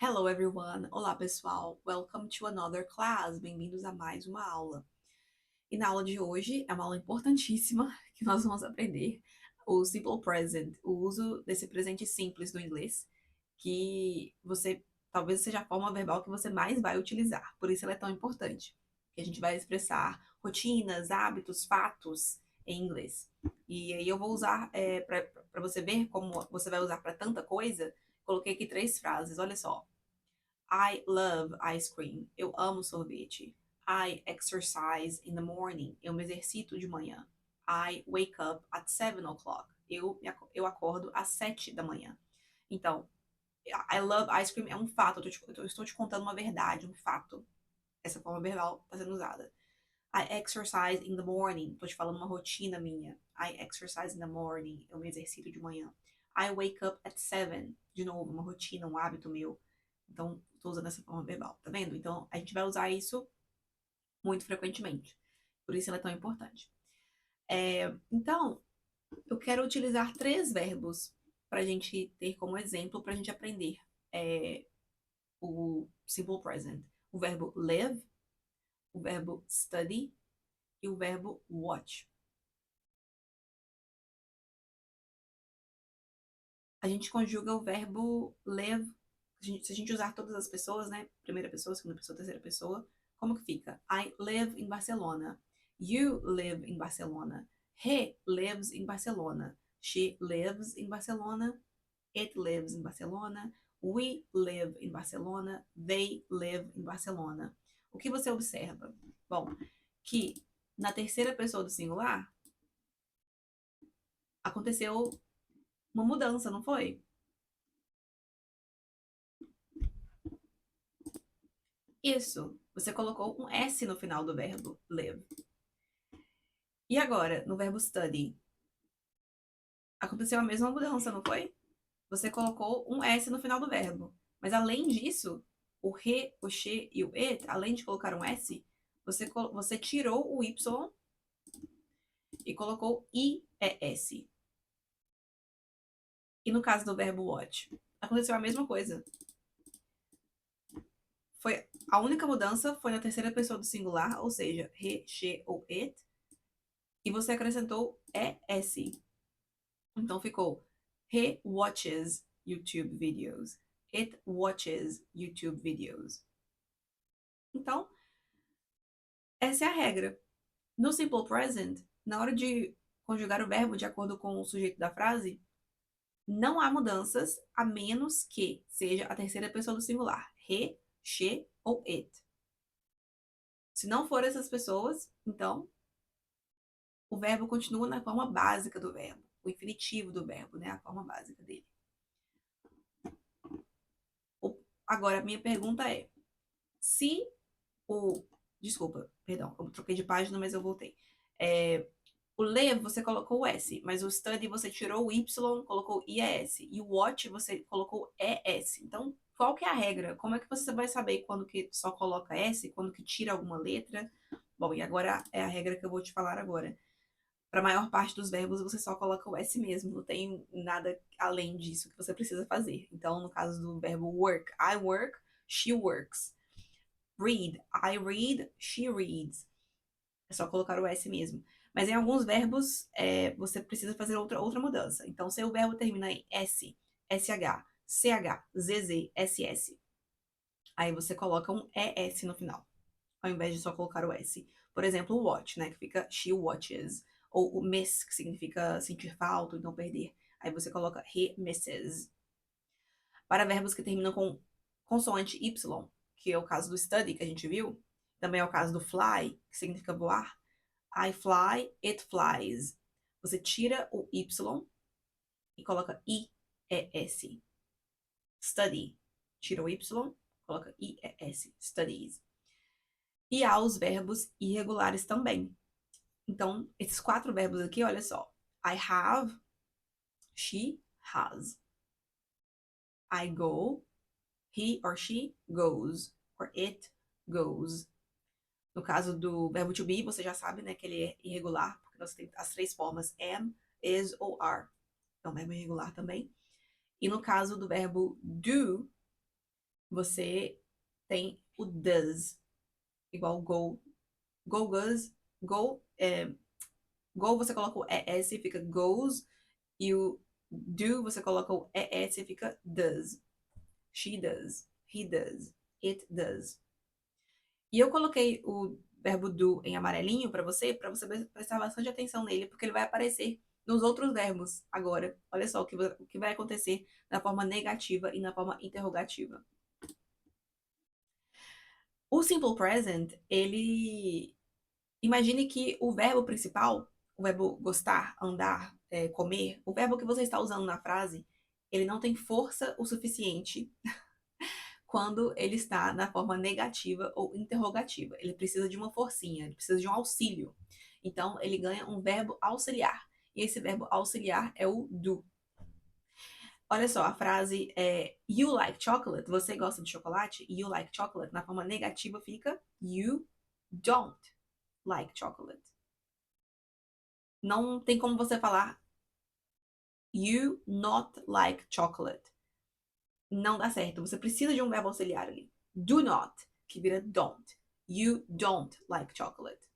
Hello everyone! Olá pessoal! Welcome to another class! Bem-vindos a mais uma aula. E na aula de hoje é uma aula importantíssima que nós vamos aprender o simple present, o uso desse presente simples do inglês, que você talvez seja a forma verbal que você mais vai utilizar. Por isso ela é tão importante, que a gente vai expressar rotinas, hábitos, fatos em inglês. E aí eu vou usar para você ver como você vai usar para tanta coisa. Coloquei aqui três frases. Olha só. I love ice cream. Eu amo sorvete. I exercise in the morning. Eu me exercito de manhã. I wake up at 7 o'clock. Eu acordo às 7 da manhã. Então, I love ice cream é um fato. Eu estou te contando uma verdade, um fato. Essa forma verbal está sendo usada. I exercise in the morning. Estou te falando uma rotina minha. I exercise in the morning. Eu me exercito de manhã. I wake up at 7. De novo, uma rotina, um hábito meu. Então, estou usando essa forma verbal, tá vendo? Então, a gente vai usar isso muito frequentemente. Por isso ela é tão importante. Então, eu quero utilizar três verbos para a gente ter como exemplo, para a gente aprender o simple present. O verbo live, o verbo study e o verbo watch. A gente conjuga o verbo live, se a gente usar todas as pessoas, né? Primeira pessoa, segunda pessoa, terceira pessoa, como que fica? I live in Barcelona. You live in Barcelona. He lives in Barcelona. She lives in Barcelona. It lives in Barcelona. We live in Barcelona. They live in Barcelona. O que você observa? Bom, que na terceira pessoa do singular aconteceu uma mudança, não foi? Isso. Você colocou um S no final do verbo live. E agora, no verbo study, aconteceu a mesma mudança, não foi? Você colocou um S no final do verbo. Mas além disso, o he, o she e o it, além de colocar um S, você tirou o Y e colocou IES. E no caso do verbo watch, aconteceu a mesma coisa. A única mudança foi na terceira pessoa do singular, ou seja, he, she ou it, e você acrescentou ES. Então ficou he watches YouTube videos. It watches YouTube videos. Então, essa é a regra. No simple present, na hora de conjugar o verbo de acordo com o sujeito da frase, não há mudanças a menos que seja a terceira pessoa do singular. He, she ou it. Se não for essas pessoas, então o verbo continua na forma básica do verbo, o infinitivo do verbo, né? A forma básica dele. Agora, a minha pergunta é: se o. Desculpa, perdão, eu troquei de página, mas eu voltei. O live você colocou o S, mas o study você tirou o Y, colocou IES. E o watch você colocou ES. Então, qual que é a regra? Como é que você vai saber quando que só coloca S, quando que tira alguma letra? Bom, e agora é a regra que eu vou te falar agora. Para a maior parte dos verbos, você só coloca o S mesmo, não tem nada além disso que você precisa fazer. Então, no caso do verbo work, I work, she works. Read, I read, she reads. É só colocar o S mesmo. Mas em alguns verbos, você precisa fazer outra mudança. Então, se o verbo termina em S, SH, CH, ZZ, SS, aí você coloca um ES no final, ao invés de só colocar o S. Por exemplo, o watch, né, que fica she watches. Ou o miss, que significa sentir falta, ou então perder. Aí você coloca he misses. Para verbos que terminam com consoante Y, que é o caso do study, que a gente viu, também é o caso do fly, que significa voar. I fly, it flies. Você tira o Y e coloca IES. Study. Tira o Y, coloca IES. Studies. E há os verbos irregulares também. Então, esses quatro verbos aqui, olha só. I have, she has. I go, he or she goes. Or it goes. No caso do verbo to be, você já sabe, né, que ele é irregular, porque nós temos as três formas am, is ou are. Então, verbo irregular também. E no caso do verbo do, você tem o does, igual go. Go goes, go, go você coloca o ES, fica goes, e o do você coloca o ES, fica does. She does, he does, it does. E eu coloquei o verbo do em amarelinho para você prestar bastante atenção nele, porque ele vai aparecer nos outros verbos agora. Olha só o que vai acontecer na forma negativa e na forma interrogativa. O simple present, ele imagine que o verbo principal, o verbo gostar, andar, comer, o verbo que você está usando na frase, ele não tem força o suficiente quando ele está na forma negativa ou interrogativa. Ele precisa de uma forcinha, ele precisa de um auxílio. Então, ele ganha um verbo auxiliar. E esse verbo auxiliar é o do. Olha só, a frase é You like chocolate? Você gosta de chocolate? You like chocolate? Na forma negativa fica You don't like chocolate. Não tem como você falar You not like chocolate. Não dá certo. Você precisa de um verbo auxiliar ali. Do not, que vira don't. You don't like chocolate.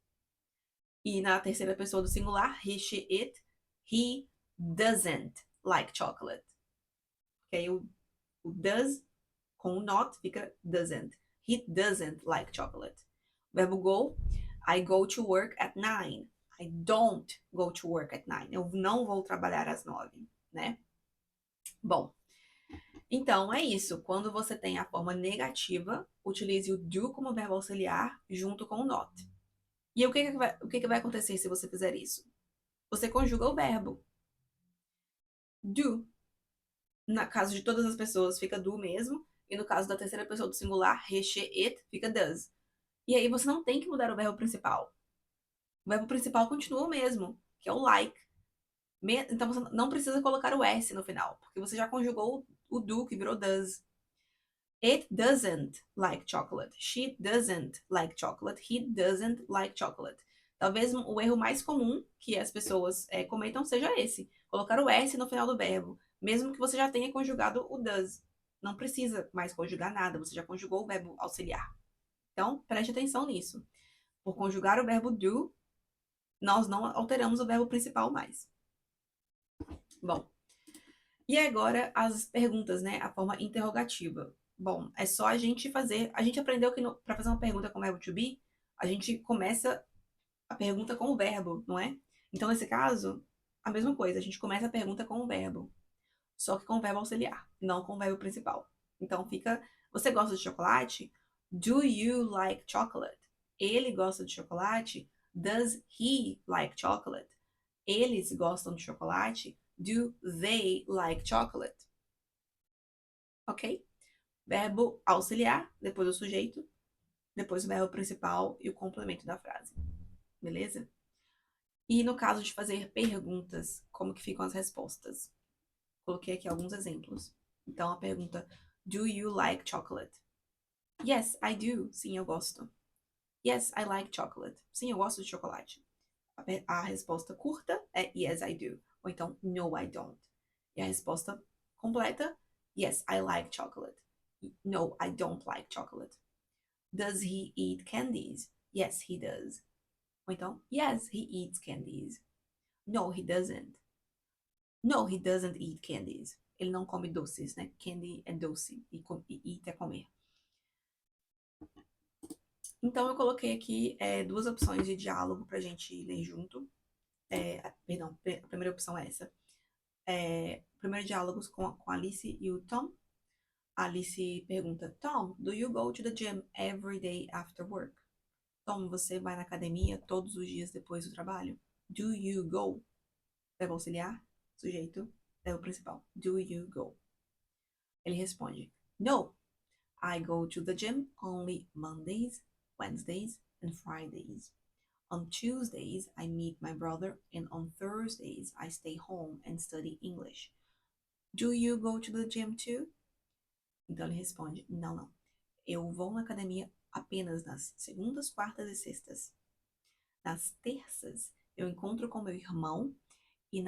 E na terceira pessoa do singular, he, she, it, he doesn't like chocolate. Ok? O does com o not fica doesn't. He doesn't like chocolate. Verbo go, I go to work at 9. I don't go to work at 9. Eu não vou trabalhar às 9, né? Bom, então é isso. Quando você tem a forma negativa, utilize o do como verbo auxiliar junto com o not. E o que vai acontecer se você fizer isso? Você conjuga o verbo do. No caso de todas as pessoas, fica do mesmo. E no caso da terceira pessoa do singular, he, she, it, fica does. E aí você não tem que mudar o verbo principal. O verbo principal continua o mesmo, que é o like. Então você não precisa colocar o S no final, porque você já conjugou o do, que virou does. It doesn't like chocolate. She doesn't like chocolate. He doesn't like chocolate. Talvez o erro mais comum que as pessoas cometam seja esse: colocar o S no final do verbo, mesmo que você já tenha conjugado o does. Não precisa mais conjugar nada, você já conjugou o verbo auxiliar. Então, preste atenção nisso. Por conjugar o verbo do, nós não alteramos o verbo principal mais. Bom, e agora as perguntas, né? A forma interrogativa. Bom, é só a gente fazer. A gente aprendeu que para fazer uma pergunta com o verbo to be, a gente começa a pergunta com o verbo, não é? Então, nesse caso, a mesma coisa. A gente começa a pergunta com o verbo, só que com o verbo auxiliar, não com o verbo principal. Então, fica: Você gosta de chocolate? Do you like chocolate? Ele gosta de chocolate? Does he like chocolate? Eles gostam de chocolate? Do they like chocolate? Ok? Verbo auxiliar, depois o sujeito, depois o verbo principal e o complemento da frase. Beleza? E no caso de fazer perguntas, como que ficam as respostas? Coloquei aqui alguns exemplos. Então a pergunta: Do you like chocolate? Yes, I do. Sim, eu gosto. Yes, I like chocolate. Sim, eu gosto de chocolate. A resposta curta é Yes, I do. Ou então No, I don't. E a resposta completa: Yes, I like chocolate. No, I don't like chocolate. Does he eat candies? Yes, he does. Ou então, yes, he eats candies. No, he doesn't. No, he doesn't eat candies. Ele não come doces, né? Candy é doce e eat é comer. Então, eu coloquei aqui duas opções de diálogo pra gente ler junto. Perdão, a primeira opção é essa. Primeiro diálogos com a Alice e o Tom. A Alice pergunta: Tom, do you go to the gym every day after work? Tom, você vai na academia todos os dias depois do trabalho? Do you go? Verbo auxiliar, sujeito, verbo principal. Do you go? Ele responde: No, I go to the gym only Mondays, Wednesdays, and Fridays. On Tuesdays, I meet my brother, and on Thursdays, I stay home and study English. Do you go to the gym too? Então ele responde: Não, não. Eu vou na academia apenas nas segundas, quartas e sextas. Nas terças, eu encontro com meu irmão e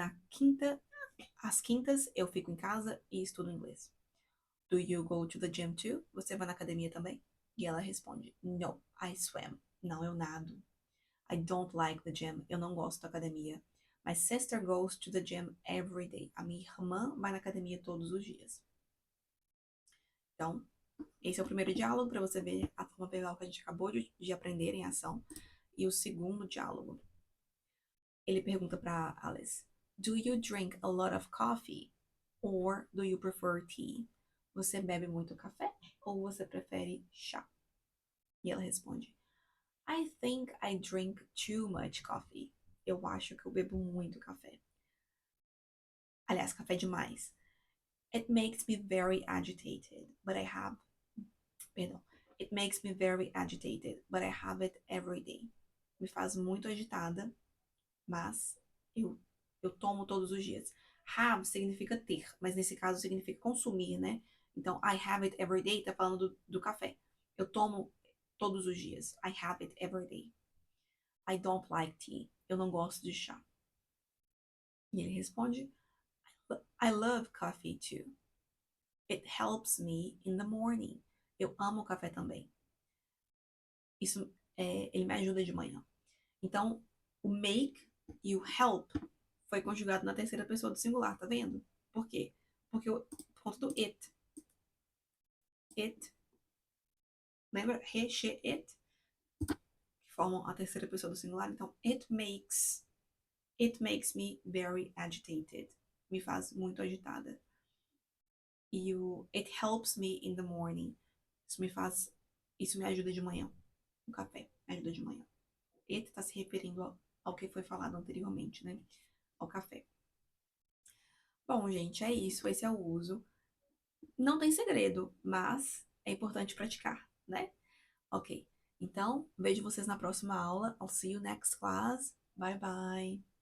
às quintas, eu fico em casa e estudo inglês. Do you go to the gym too? Você vai na academia também? E ela responde, no, I swim. Não, eu nado. I don't like the gym. Eu não gosto da academia. My sister goes to the gym every day. A minha irmã vai na academia todos os dias. Então, esse é o primeiro diálogo para você ver a forma verbal que a gente acabou de aprender em ação. E o segundo diálogo, ele pergunta para Alice: Do you drink a lot of coffee or do you prefer tea? Você bebe muito café ou você prefere chá? E ela responde: I think I drink too much coffee. Eu acho que eu bebo muito café. Aliás, café demais. It makes me very agitated, but I have. Perdão. It makes me very agitated, but I have it every day. Me faz muito agitada, mas eu tomo todos os dias. Have significa ter, mas nesse caso significa consumir, né? Então, I have it every day tá falando do café. Eu tomo todos os dias. I have it every day. I don't like tea. Eu não gosto de chá. E ele responde, I love coffee too. It helps me in the morning. Eu amo café também. Isso, ele me ajuda de manhã. Então, o make e o help foi conjugado na terceira pessoa do singular, tá vendo? Por quê? Porque por conta do it. It. Lembra? He, she, it. Que formam a terceira pessoa do singular. Então, it makes me very agitated. Me faz muito agitada. E o it helps me in the morning. Isso me ajuda de manhã. O café me ajuda de manhã. It está se referindo ao que foi falado anteriormente, né? Ao café. Bom, gente, é isso. Esse é o uso. Não tem segredo, mas é importante praticar, né? Ok. Então, vejo vocês na próxima aula. I'll see you next class. Bye bye.